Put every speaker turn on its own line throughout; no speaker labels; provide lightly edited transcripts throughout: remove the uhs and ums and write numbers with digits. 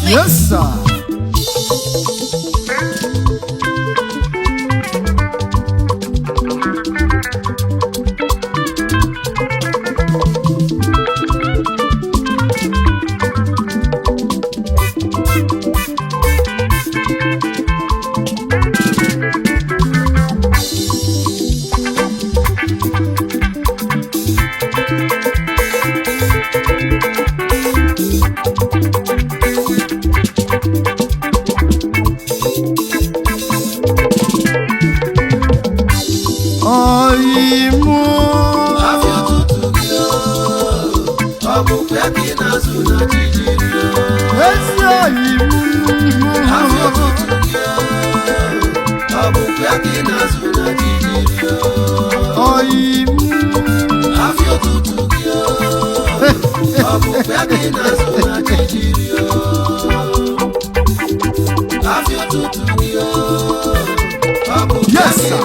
Yes, sir. Yes, sir.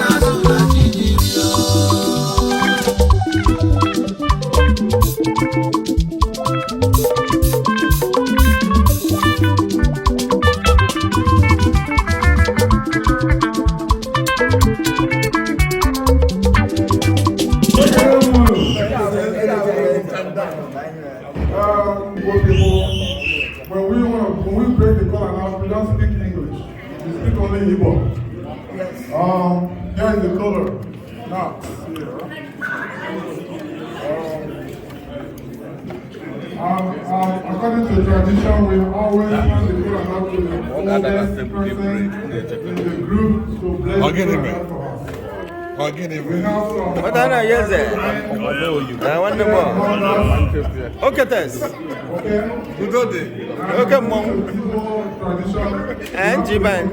When we break the call and we don't speak English. We speak only Igbo. Here is the color. Now, according to tradition, we always hand the call and to the oldest person in the group to bless the for us. We have some.
What are you saying? I want the more. Okay, test. Okay, mom. And Jiban.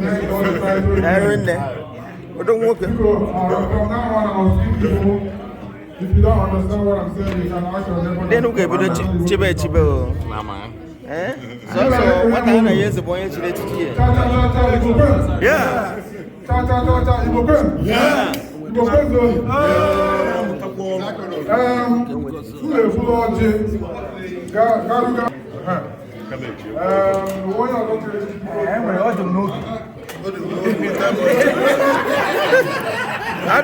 They're in there. Don't walk.
From now on, I'll speak to you. If you don't understand what I'm saying, you can ask your neighbor.
Then okay, but chibe. Mama. Eh? So what are you years boy today to here? Yeah. Yeah. I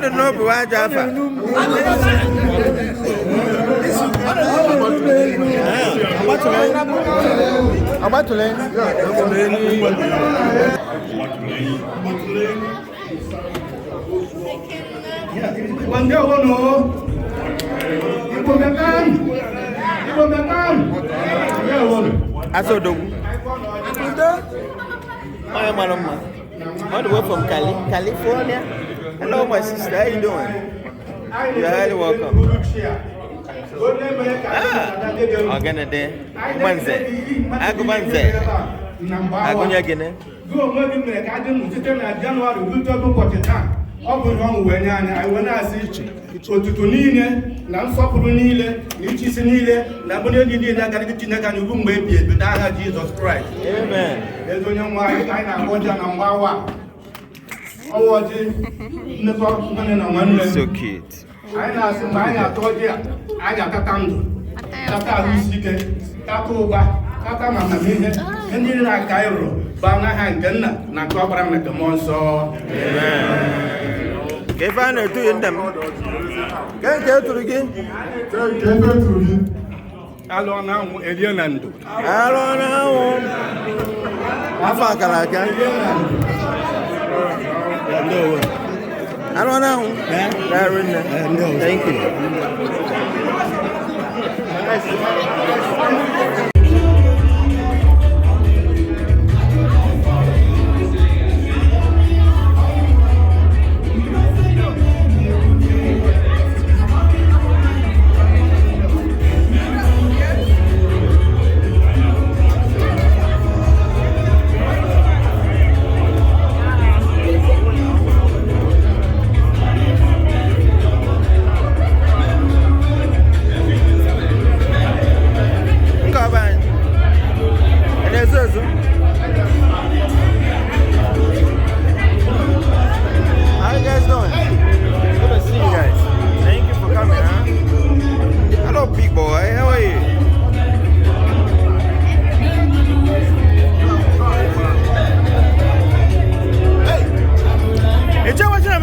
don't know why Jaffa. How about to learn? I saw the I am all the way from California. Hello, my sister. How you doing? You're highly welcome. Organize Manze. Agumanze. Agunya Gene.
Otutu niile na nsọpụrụ niile na ichisi niile na abụrụ enyi niile agaghị Chineke na ugwu mgbe ebi ebido aha Jizọs Kraịst.
Amen.
Ezi onye nwe anyị na-agba ọjọọ na mgbawa ọwa ọjị mmekọ nwanne na nwanne.
So cute.
Anyị na-asị mgbe anyị na-atọ ọjị a anyị ga-atata ndụ, tata ahụ isi ike, tata ụba, tata amamihe, ndị niile na-aka anyị rụrụ baa n'aha nke Nna na nke Ọkpara na nke Mmụọ Nsọ.
If I know to them, can't get to again.
I don't know, Elianando.
I don't know. I don't know. Thank you. Bye.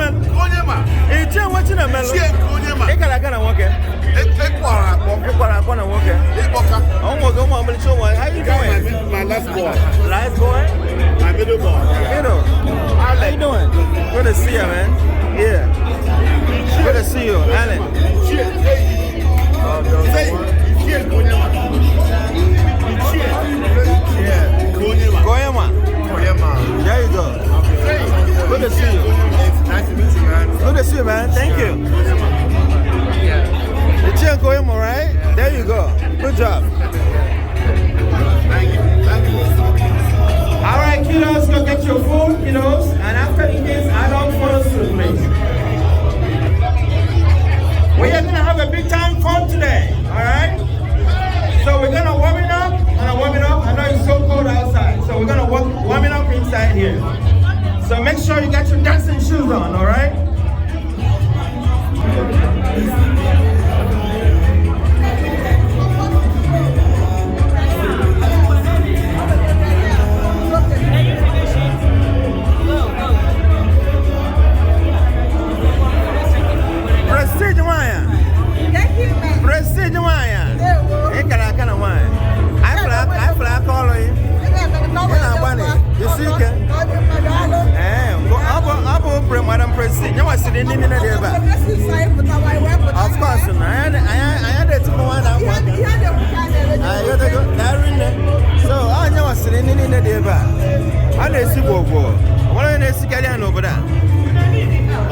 men.
Nkonyema.
Ichie Nkwocha na melo.
Ichie Nkeonyema.
Ikala kana woke.
Ekwara akpọ
na woke.
Ịkpọka.
Onwo go mo amli show one. How you doing?
My last boy.
Last boy?
My middle boy.
How you doing? Good to see you, man. Yeah. Good to see you, Alan.
Ichie Nkeonyema.
Nkonyema. There you go. Good to see you.
It's nice to meet you, man.
Good to see you, man. Thank you. Ichie Nkeonyema, right? There you go. Good job.
Thank you.
All right, kiddos, go get your food, kiddos. And after eating, adult photo shoot, please. We are going to have a big time fun today, all right? So we're going to warm it up. I know it's so cold outside, so we're going to warm it up inside here. So make sure you got your dancing shoes on, all right? Prestige wine. Ekala kana wine. I fly call you. You see ke? Abo Madam Prestige. You was sitting in there ba. Of course, I had to go on that one. I got to go there. So, I was sitting in there ba. I dey see bobo. What I see Kalian over there.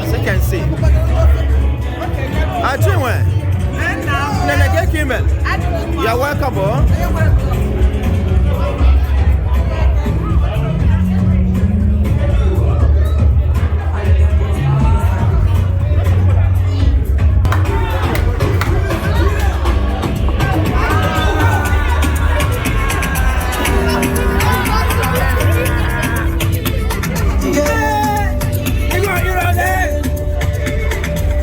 As you can see. I tell you Nana get human. You're welcome, boy.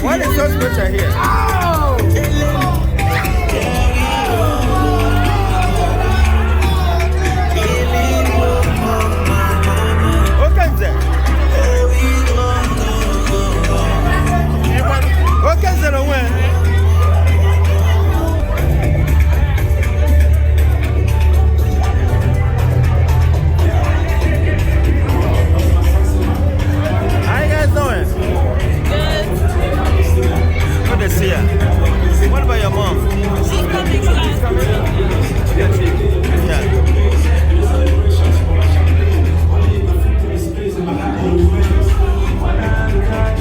What is so special here? What about your mom?
She's coming. She's coming.
Yeah.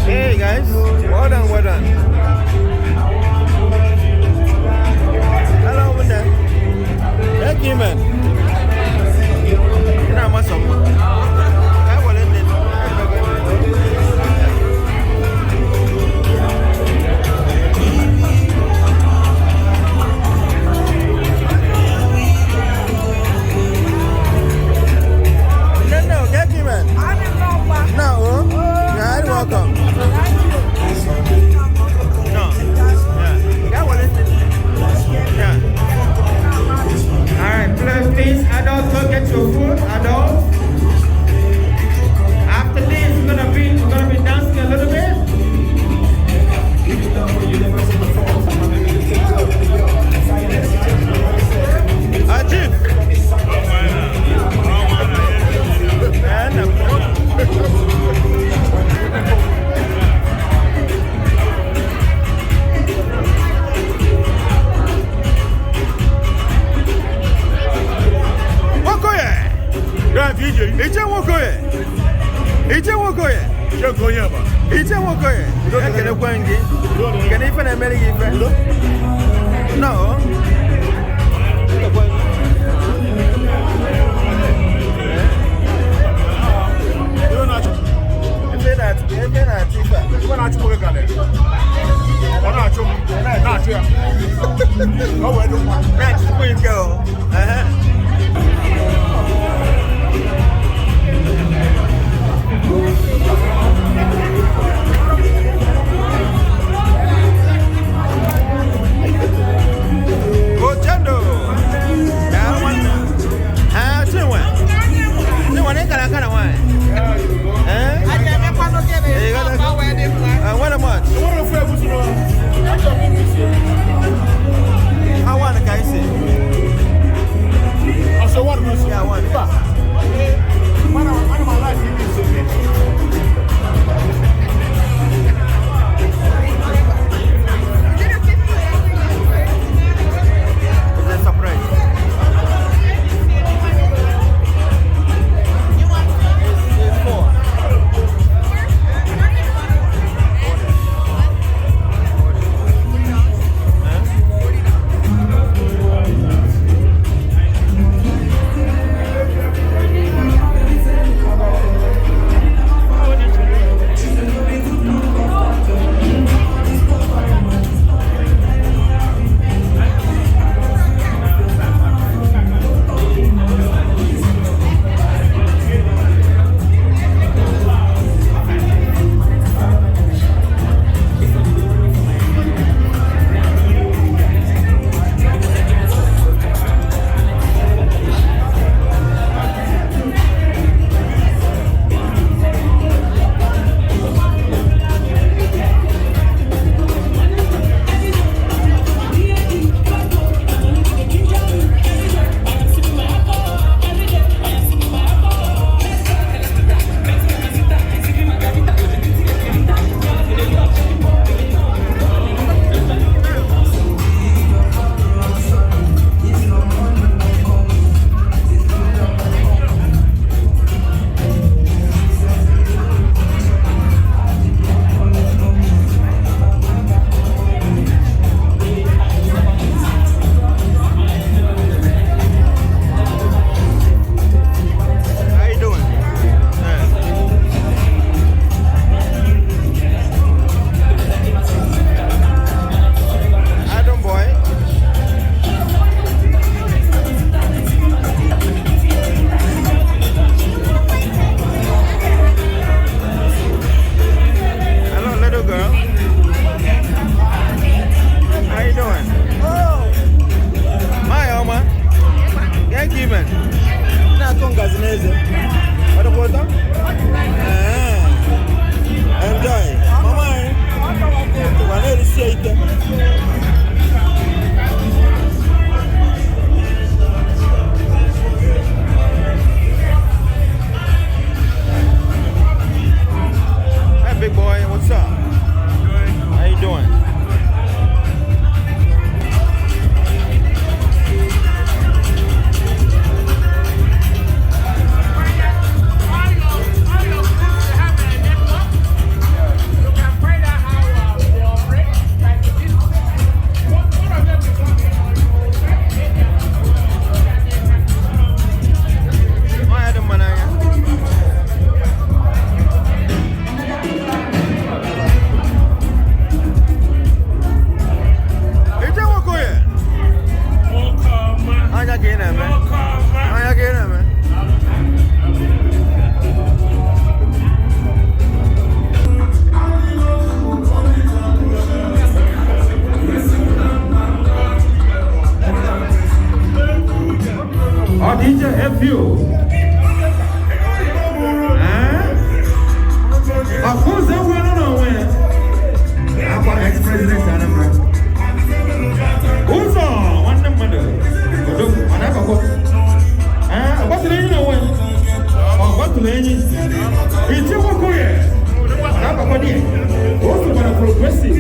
Hey guys, well done, well done. Hello, over there. Thank you, man. You know, what's up? Welcome. No. Yeah. Alright, please, adults, go get your food. Adults. After this, we're gonna be dancing a little bit. Ichie Nkeonyema. Ekele kwangi. Can you find a marry you friend? No.
view. Of course, they will not know when. I'm ex-president Anambra. Who's on? One number. What's the name of when? What's the name? It's your career. What's the progressive?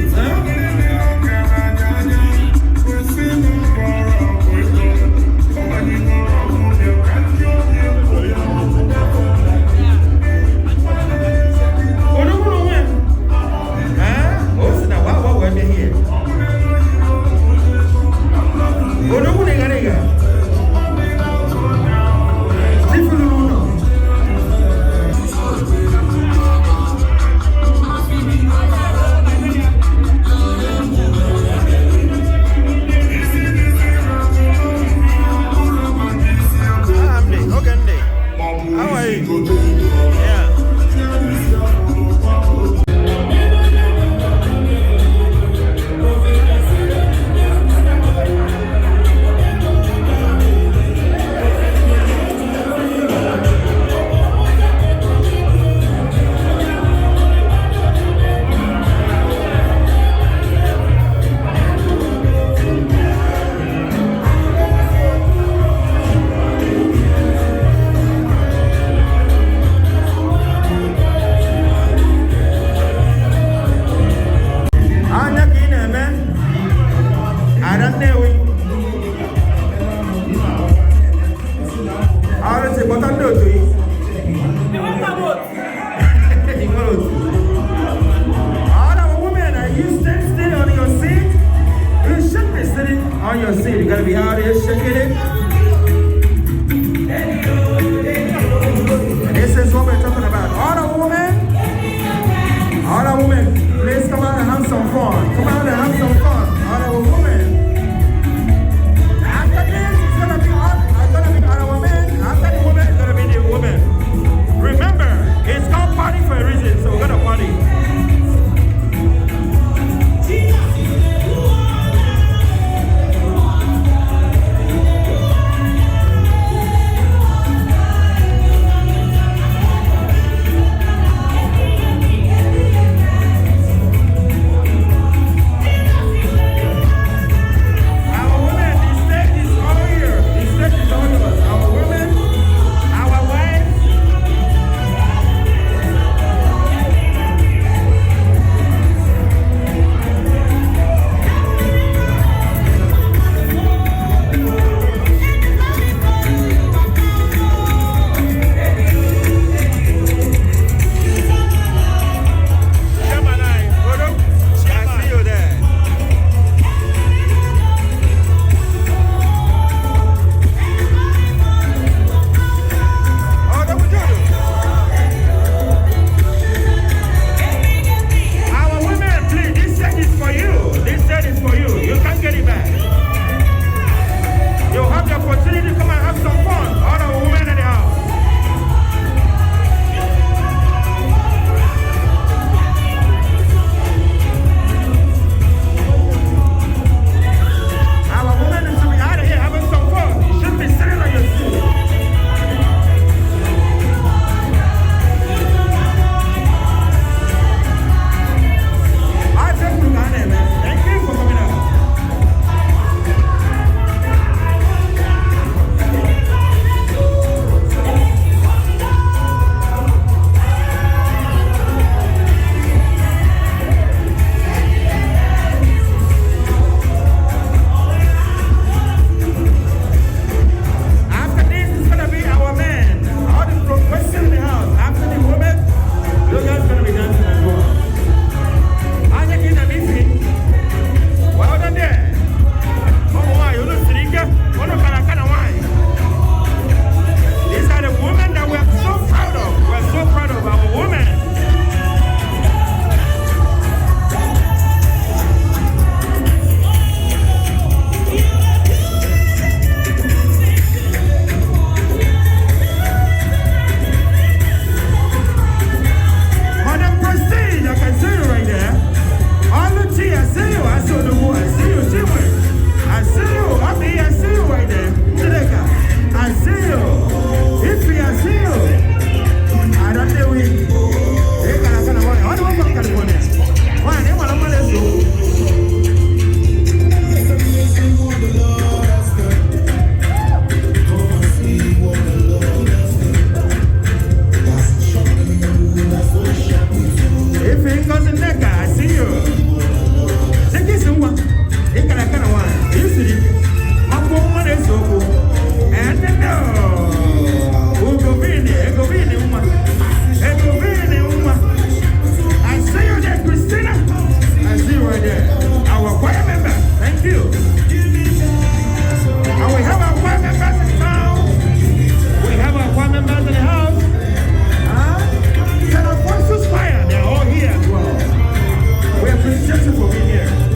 On your seat, you gotta be out here shaking it. And this is what we're talking about. All the women, please come out and have some fun. Come out and have some fun. All the women. After this, it's gonna be all the men. After the women, it's gonna be the women. Remember, it's called party for a reason, so we're gonna party. appreciate you for being here.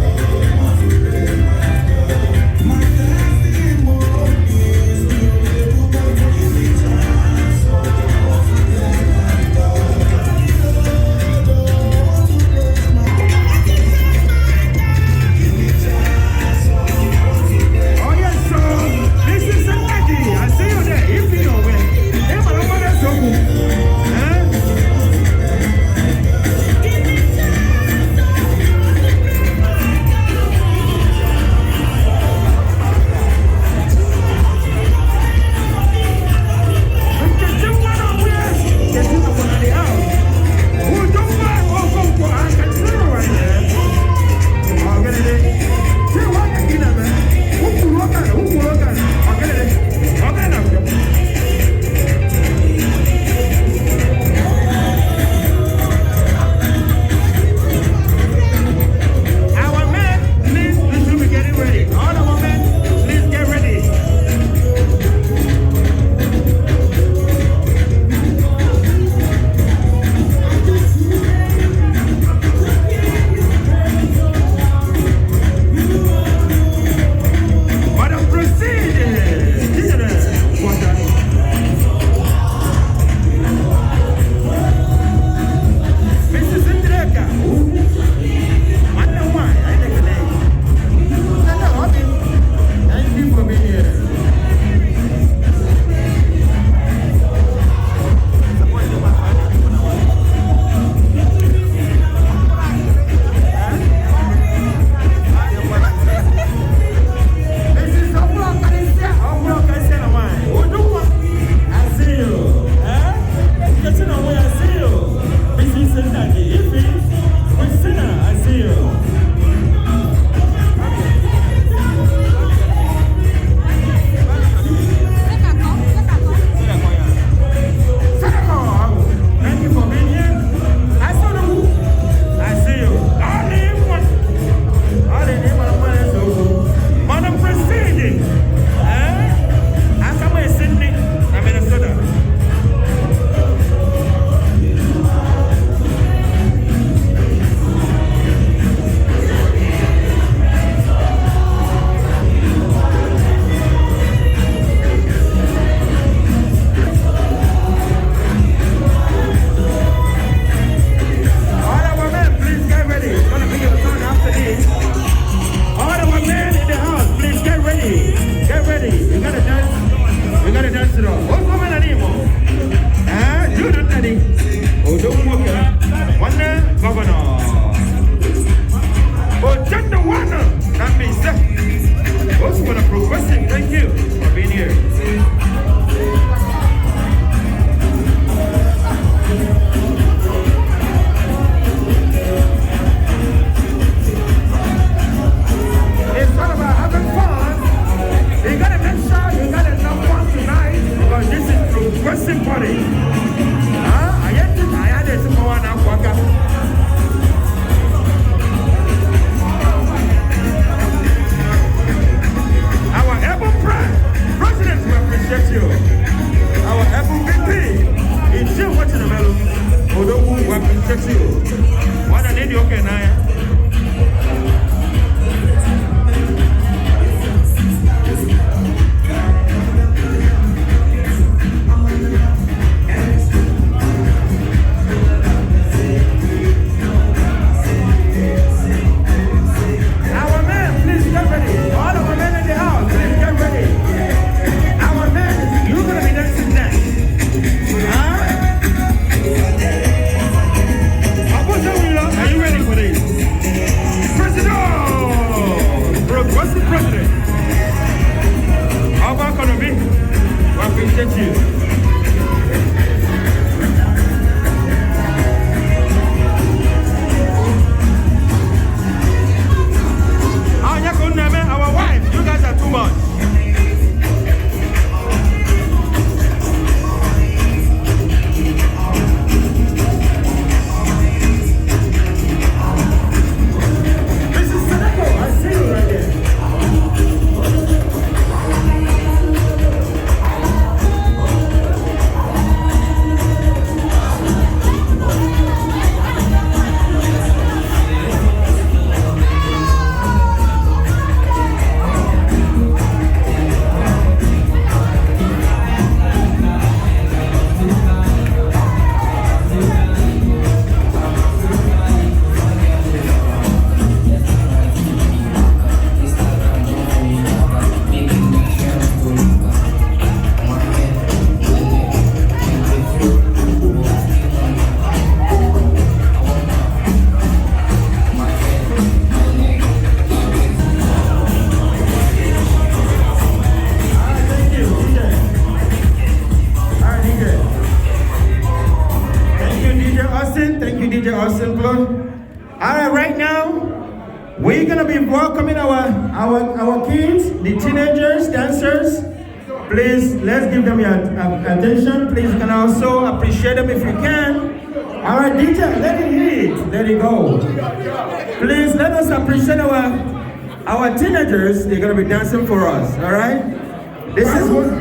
We're gonna be welcoming our kids, the teenagers, dancers. Please, let's give them your attention. Please, you can also appreciate them if you can. All right, DJ, let it hit. Let it go. Please, let us appreciate our teenagers. They're gonna be dancing for us. All right. This is what.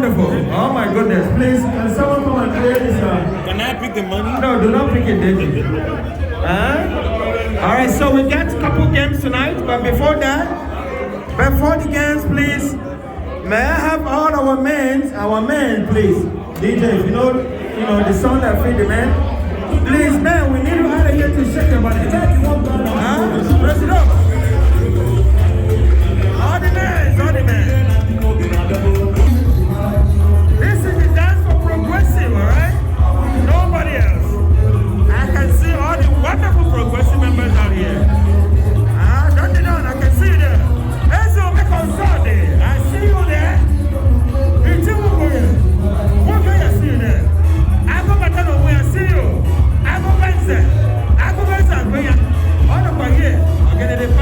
wonderful. Oh my goodness. Please, can someone come and play this?
Can I pick the money?
No, do not pick it, David. All right, so we got a couple games tonight, but before the games, please, may I have all our men, please. DJ, if you know the song that feed the men. Please, man, we need you out of here to shake your body. Press it up. All the men. This is the dance for progressive, all right? Nobody else. I can see all the wonderful progressive members out here. Don't you know? I can see you there. Let's go make on Sunday. I see you there. It's you there. What can I see you there? I go back to where I see you. I go back there. Where you? All over here. I'm getting the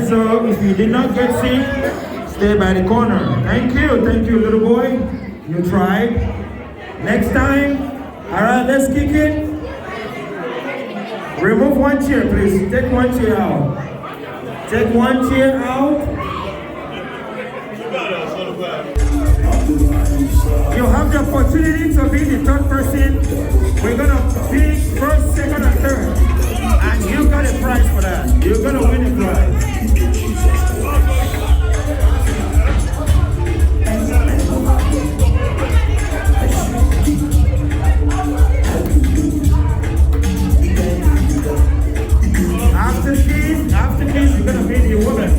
Alright, so if you did not get seat, stay by the corner. Thank you, little boy. You tried. Next time, alright, let's kick it. Remove one chair, please. Take one chair out. Take one chair out. You have the opportunity to be the third person. We're gonna pick first, second, and third. And you got a prize for that. You're gonna win a prize. After this, you're gonna be the woman.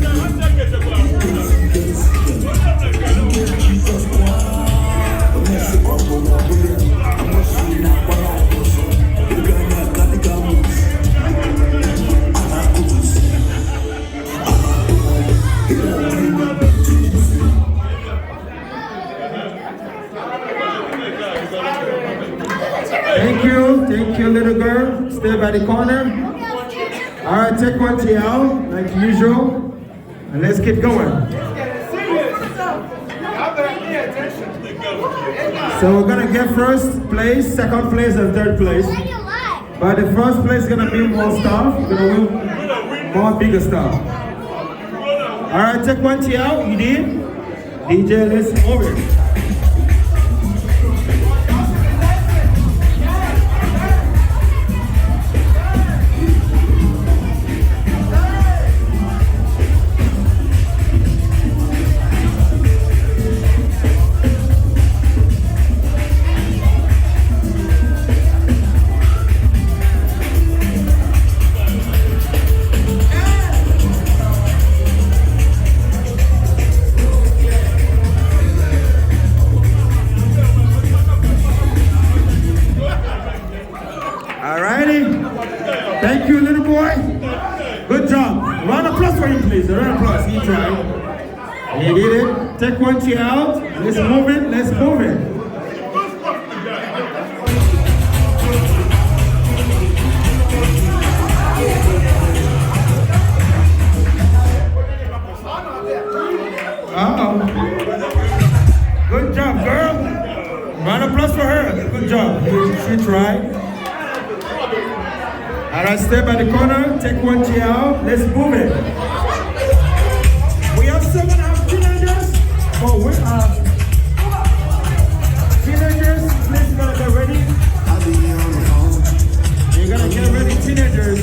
Thank you, little girl. Stay by the corner. All right, take one chair out, like usual, and let's get going. So we're gonna get first place, second place, and third place. But the first place is gonna be more stuff. We're gonna win more bigger stuff. All right, take one chair out. You did. DJ, let's move it. Thank you, little boy. Good job. Round of applause for him, please. A round of applause. He tried. He did it. Take one chair out. Let's move it. Let's move it. Good job, girl. Round of applause for her. Good job. She tried. All right, stay by the corner, take one chair out, let's move it. We have 7.5 teenagers, but we are teenagers, please gonna get ready. You're gonna get ready, teenagers.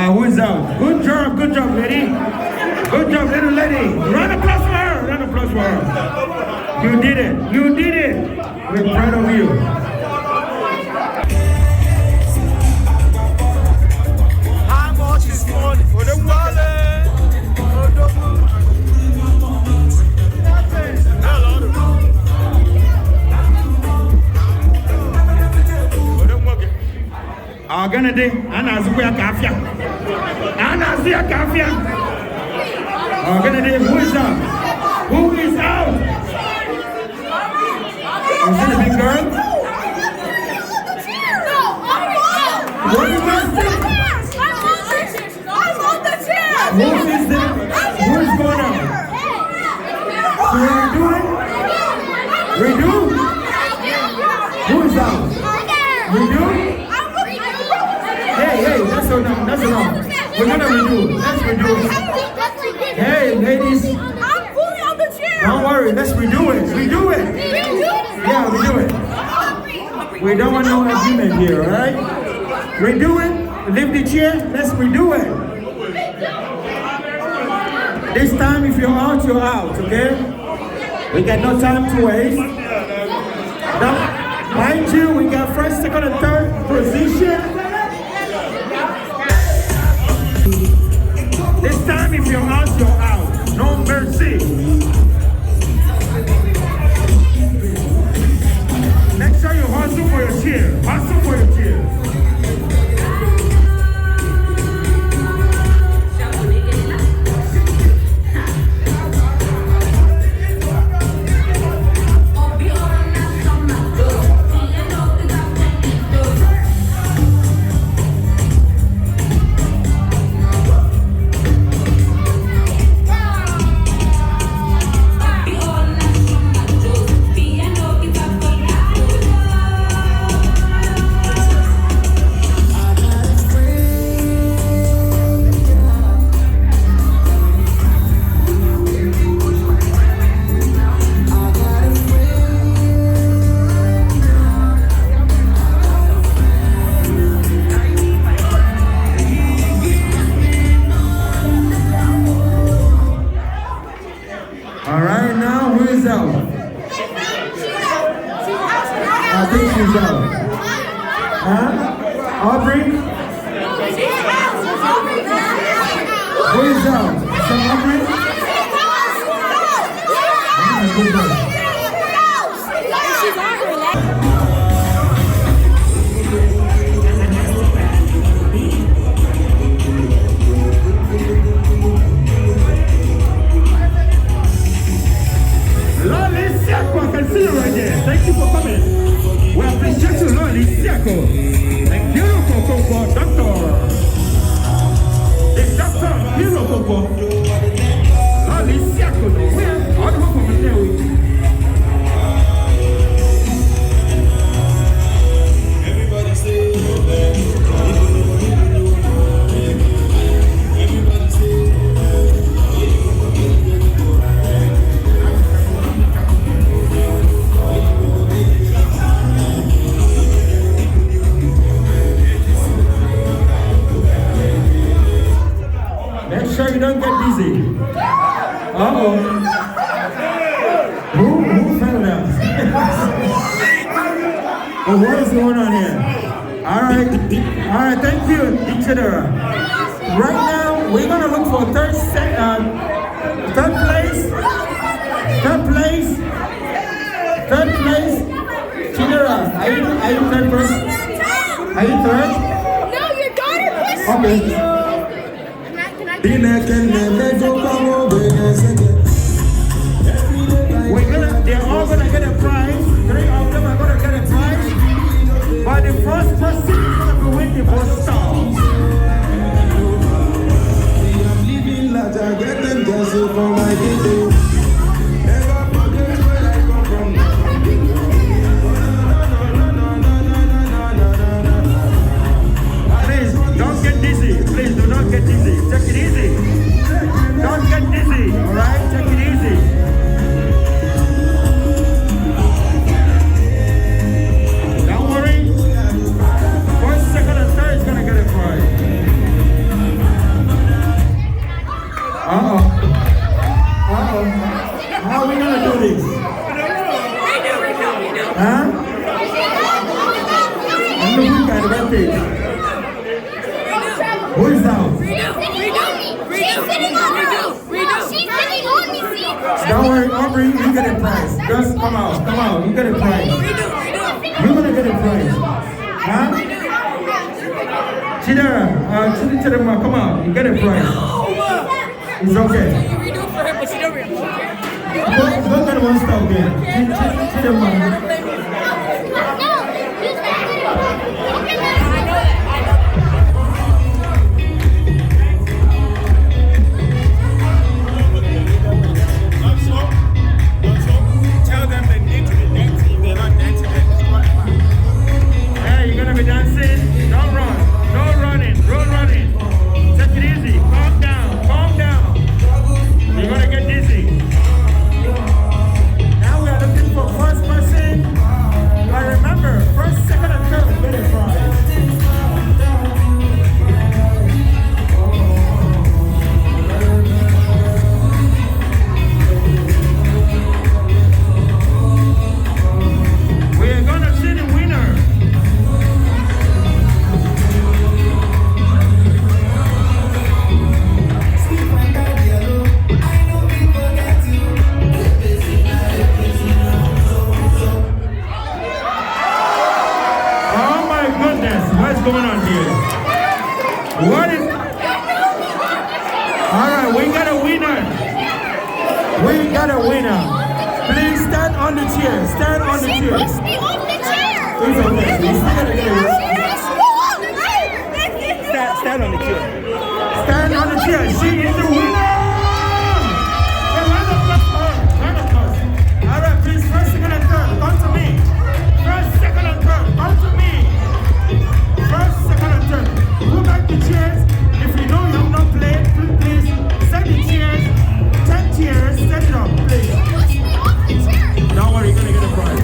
Who's out? Good job, lady. Good job, little lady. Round of applause for her. Round of applause for her. You did it. You did it. We're proud of you.
How much is money for the wallet?
Organide, anazuya kafia. Anazuya kafia. Organide, who is out? Who is out? Is it a big girl? What is that?
I'm on the chair.
Who is that? Who is going out? So what are you doing? Redo? Who is out? Redo? Hey, that's enough. That's enough. We're gonna redo. Let's redo it. Hey, ladies.
I'm fully on the chair.
Don't worry. Let's redo it. Redo it. Yeah, redo it. We don't want no argument here, all right? Redo it. Leave the chair. Let's redo it. This time, if you're out, you're out. Okay? We got no time to waste. Mind you, we got first, second, and third position. This time, if you're out, you're out. No mercy. Make sure you hustle for your chair. Hustle for your chair. What is going on here? All right, thank you, Chinyere. Right now, we're gonna look for third place. Chinyere, are you third person? Are you third?
No, your daughter pushed me.
They're all gonna get a prize. 3 of them are gonna get a prize. But the first person is gonna win the first star. I'm living like I get them just for my day. Never forget where I come from. Please don't get dizzy. Please do not get dizzy. Take it easy. Don't get dizzy. All right, take it easy. How are we gonna do this? Huh? I'm looking at advantage. Who is down?
She's sitting on me.
Don't worry, Aubrey, you get a prize. Just come out, you get a prize. You're gonna get a prize. Huh? Chinyere, come on, you get a prize. It's okay. Go get one stop again.
Tell them they need to be dancing. They're not dancing.
Hey, you're gonna be dancing? Don't run. No running. Take it easy. Calm down. You're gonna get dizzy. Now we are looking for first person. going on here? What is... All right, we got a winner. We got a winner. Please stand on the chair. Stand on the chair.
Push me off the chair.
It's okay. You still gotta get it.
Stand on the chair.
Stand on the chair. She is the winner. All right, please, first, second, and third. Come to me. First, second, and third. Come to me. First, second, and third. Move back the chairs. If you know you have not played, please set the chairs. 10 chairs. Set it up, please.
Push me off the chair.
Don't worry, you're gonna get a prize.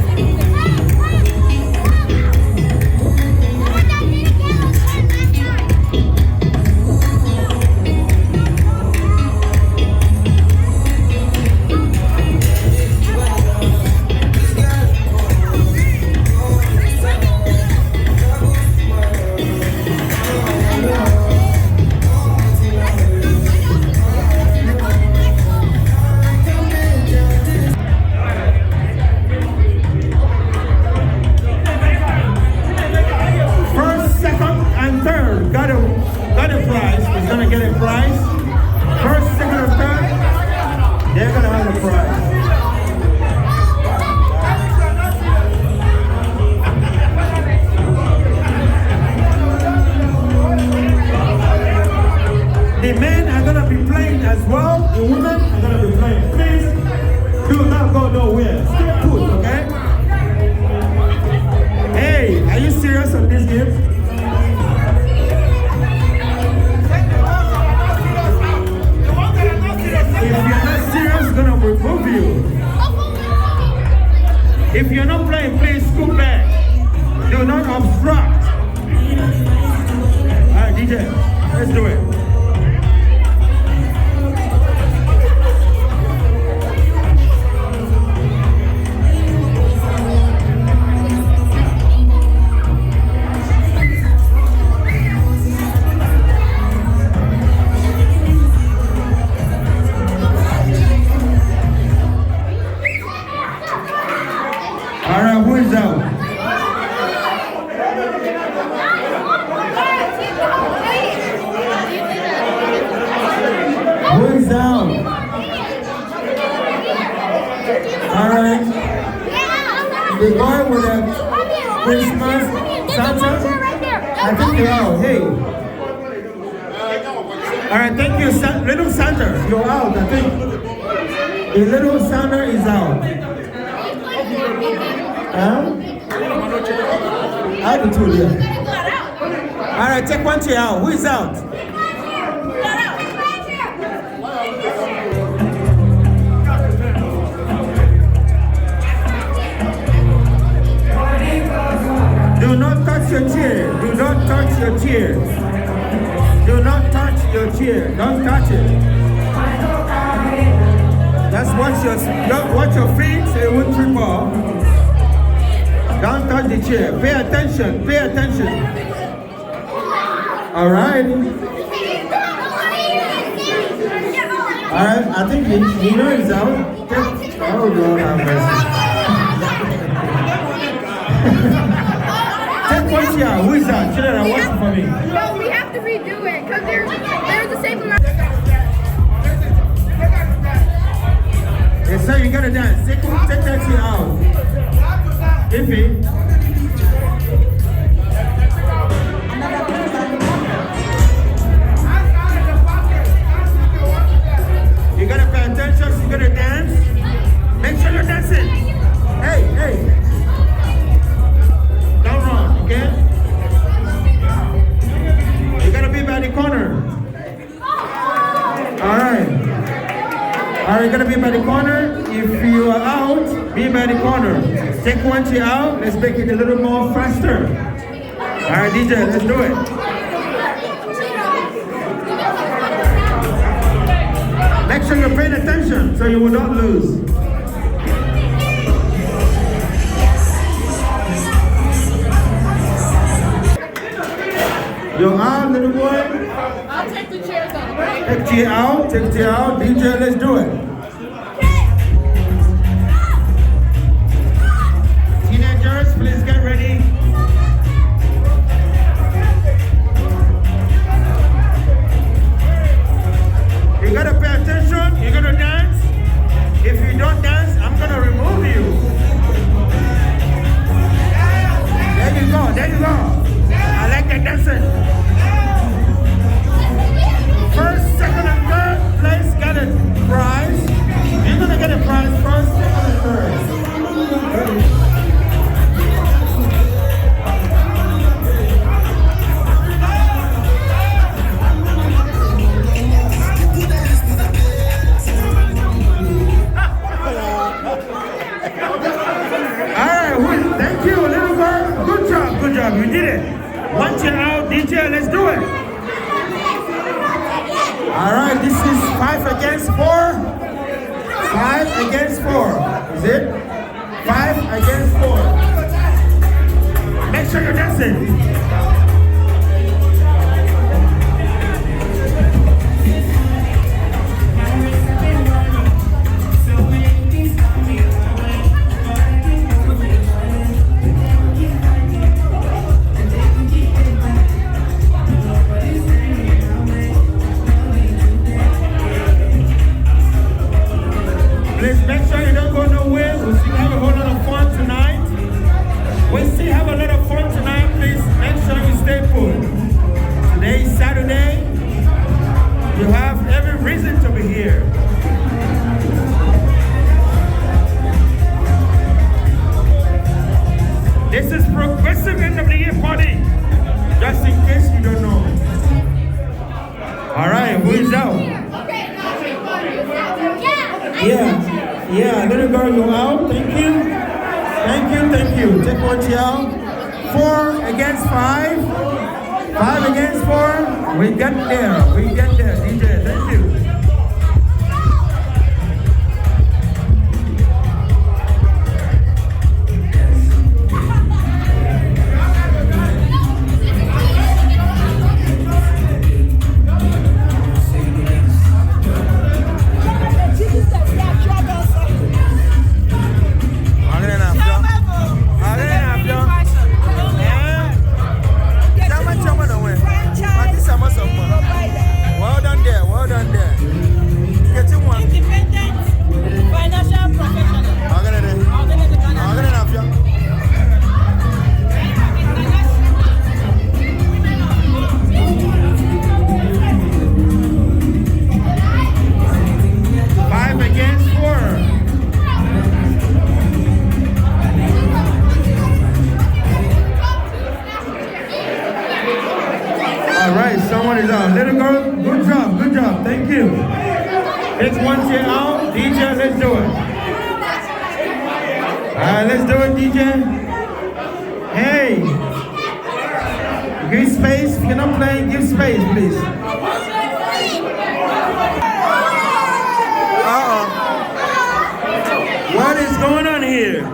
The men are going to be playing as well. The women are going to be playing. Please do not go nowhere. Stay put, okay? Hey, are you serious on this game? If you're not serious, I'm going to remove you. If you're not playing, please scoot back. Do not obstruct. All right, DJ, let's do it. All right, who is out? Who is out? All right. The boy with the Christmas Santa? I think you're out. Hey. All right, thank you, little Santa. You're out, I think. The little Santa is out. Huh? I have the two here. All right, take one chair out. Who is out? Do not touch your chair. Do not touch your chair. Do not touch your chair. Don't touch it. Just watch your feet so it won't trip off. Don't touch the chair. Pay attention. Pay attention. All right. All right. I think Nino is out. Oh, Lord have mercy. Take one chair. Who is out? Chinyere, watch it for me.
No, we have to redo it because they're the same amount.
Yes, sir. You gotta dance. Take that chair out. Iffy. You gotta pay attention, you gotta dance. Make sure you're dancing. Hey, hey. Don't run, okay? You gotta be by the corner. Alright. Alright, you gotta be by the corner. If you are out, be by the corner. Take one chair out. Let's make it a little more faster. All right, DJ, let's do it. Make sure you're paying attention so you will not lose. You're out, little boy.
I'll take the chairs out.
Take chair out. Take chair out. DJ, let's do it. Please get ready. one chair out. DJ, let's do it. All right, this is 5 against 4. 5 against 4. Is it? 5 against 4. Make sure you're dancing. Please make sure you don't go nowhere. We still have a whole lot of fun tonight. We still have a lot of fun tonight. Please make sure you stay put. Today is Saturday. You have every reason to be here. This is Progressive End of the Year party. Just in case you don't know. All right, who is out? Yeah, little girl, you out. Thank you. Take one chair out. 4 against 5. 5 against 4. We get there. DJ, thank you.
Well done there. Getting one.
Independent financial professional.
Someone is out. Little girl, good job. Thank you. Take one chair out. DJ, let's do it. Alright, let's do it, DJ. Hey. Give space. If you're not playing, give space, please. What is going on here?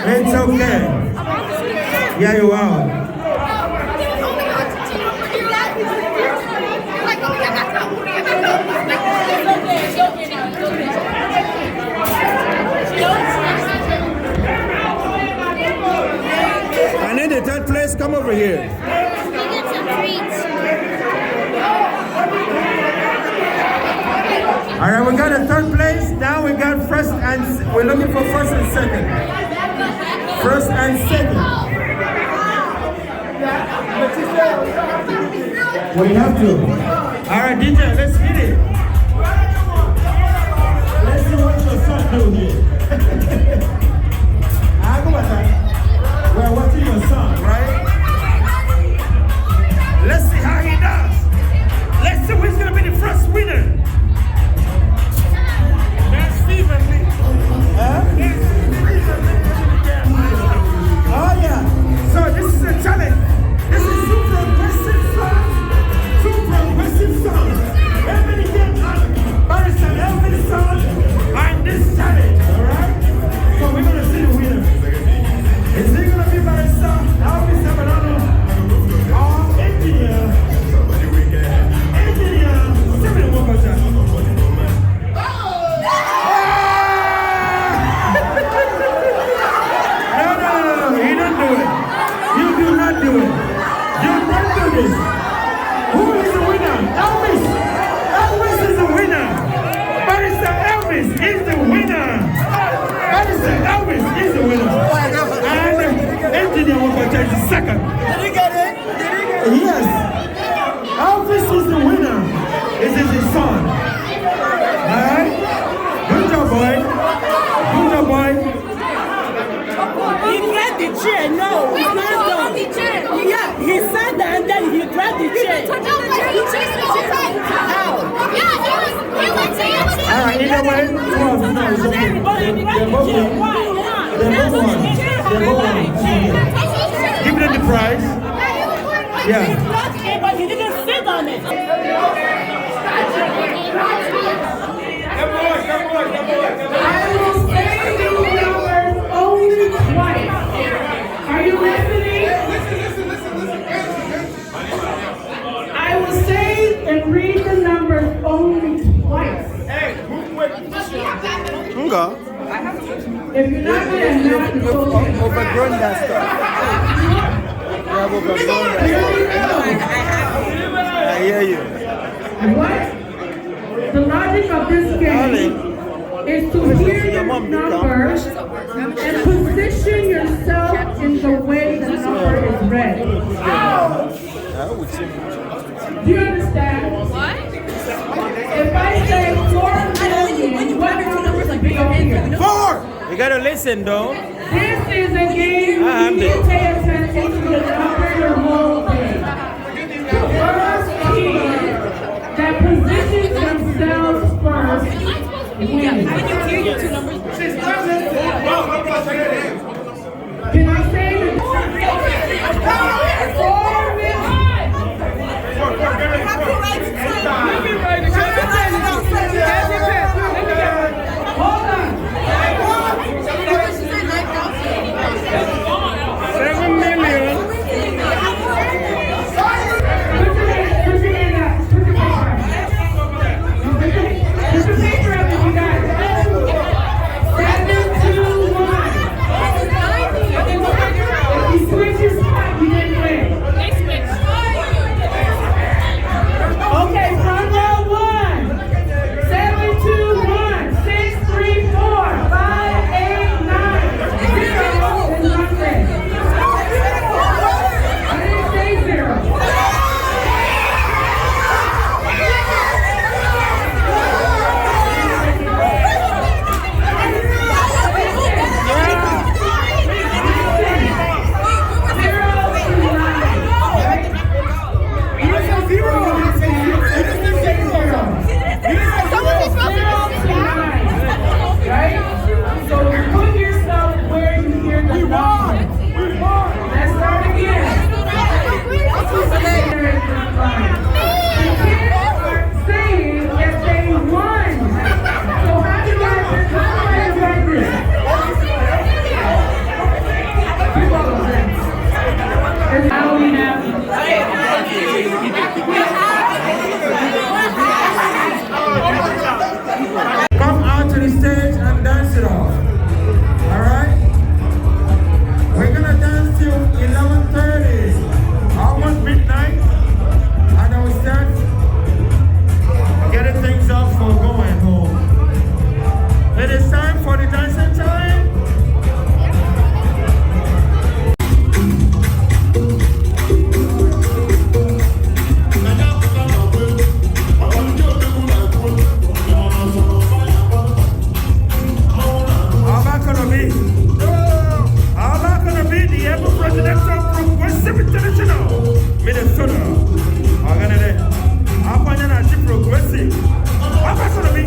It's okay. Yeah, you are. I need the third place. Come over here.
We get some treats.
All right, we got a third place. Now we got first and we're looking for first and second. First and second. We have to. All right, DJ, let's hit it. Let's see what your son do here. We're watching your son, right? Let's see how he does. Let's see who's gonna be the first winner. That's Stephen Lee. Oh yeah. So this is a challenge. This is two progressive songs. How many get is the second.
Did he get it?
Yes. Elvis is the winner. This is his son. Alright? Good job, boy. Good job, boy.
He grabbed the chair. No, it's not done. Yeah, he sat down and then he grabbed the chair. How?
Alright, either way, 12. No, it's okay. They're both one. They're both one. They're both one. Give them the prize. Yeah.
But he didn't sit on it.
I will say these numbers only twice. Are you listening? I will say and read the numbers only twice. If you're not going to have to
Overgrown that stuff. You have overgrown that stuff. I hear you.
What? The logic of this game is to hear your numbers and position yourself in the way the number is read. Do you understand? What? If I say 4 million, what number would be here?
4! You gotta listen though.
This is a game you need to pay attention to the number the whole thing. The first team that positions themselves first wins. Can I say that? 4 million. Hold on.
7 million. Minnesota. Apanya na Progressive. Apa kono bi?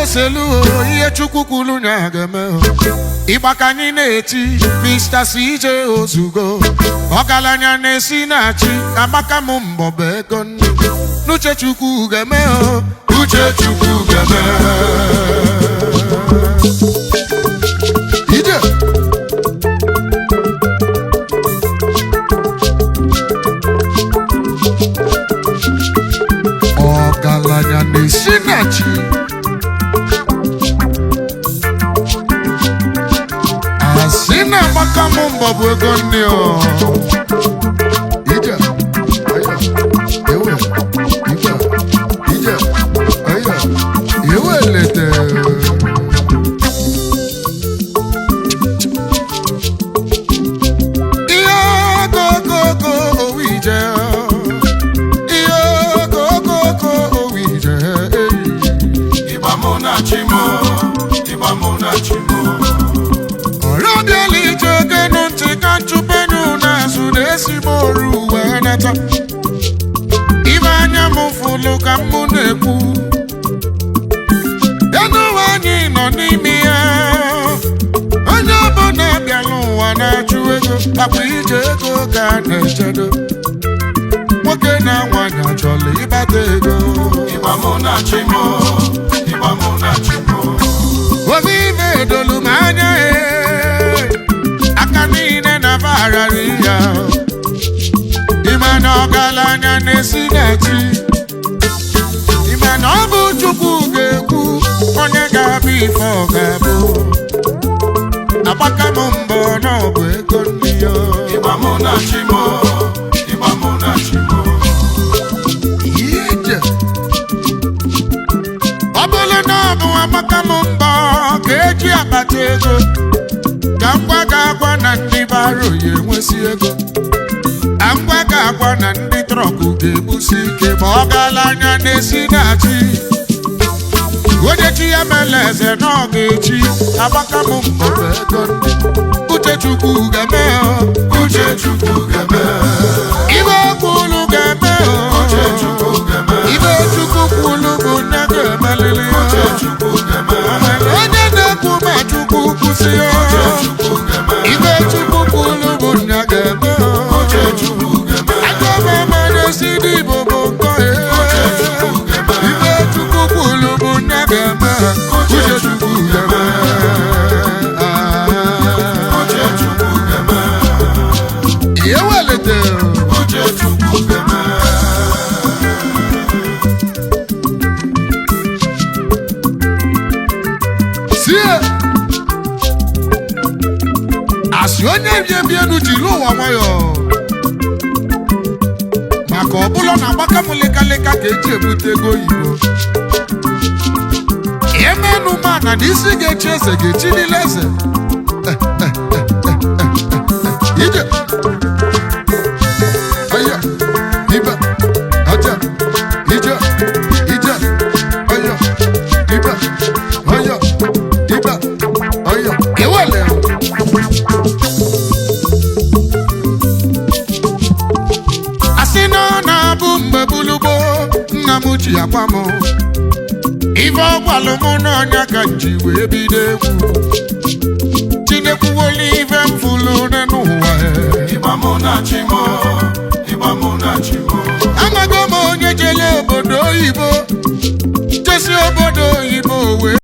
selu iye chukwu kwulu nyageme Ibakani neti Mr. CJ Ozugo Ogalanya nesi nachi Amaka mumbo begon Nuche chukwu geme Uche chukwu geme Ije Ogalanya nesi nachi Asina makamumba bwegonio Ija Aya Ewe Ija Ija Aya Ewe lete Iyo go Owije Iyo go Owije Ibamona chimo Ibamona chimo Robiali joge nunti kanchupenu na sunesi moru wenata Ibanya mufulu kamuneku Yanu wanyi no nimia Anya bona bialu wana chuego Apu ijego kane chedo Woke na wanya chole ibatego Ibamona chimo Ibamona chimo Wavive dolu manya Akanine na vararia Imano galanya nesinati Imano buchuku geku Onega bifo gabo Abaka mumbo no bwekonio Ibamona chimo Ibamona chimo Ije Obolo no bu abaka mumbo Keji abatego Angwa na ndị baro ye nwesi ego Angwa na ndị trọkụ ga-ebusi ike ma ọ gala anya n'esi na-achị Odechi ya meleze na ọ ga-echi Agbaka m mbọ ego ndị Uche Chukwu ga-eme Uche Chukwu ga-eme Ibe kwulu ga-eme Uche Chukwu ga-eme Ibe Chukwu kwulu bụ nne ga-emelili Uche Chukwu ga-eme Onye na-ekwu ma Chukwu kwụsị Uche Chukwu ga-eme Ibe Chukwu kwulu bụ nne ga-eme Uche Chukwu ga-eme Agaba mmadụ si n'Igbo bụ nkọ Uche Chukwu ga-eme Ibe Chukwu kwulu bụ nne ga-eme Uche Chukwu ga-eme Uche Chukwu ga-eme Ihe welete Uche Chukwu ga-eme Asị onye bie jiri ụwa nwayọ maka ọbụla na agbaka m lekaleka ka eji ebute ego oyibo emenụ mana na isi ga-echi eze ga-echi n'ile eze ije aya ibe aja ije aya ibe aya ewele Asino na bu mgbe bulugbo nna m ji akwa m Ife ọgwalụ mụ n'ọnya ka nji wee bido egwu Chinekwuwoli ife m fụlụ n'ụwa Ibamona chimo Amago m onye jele obodo oyibo Jesi obodo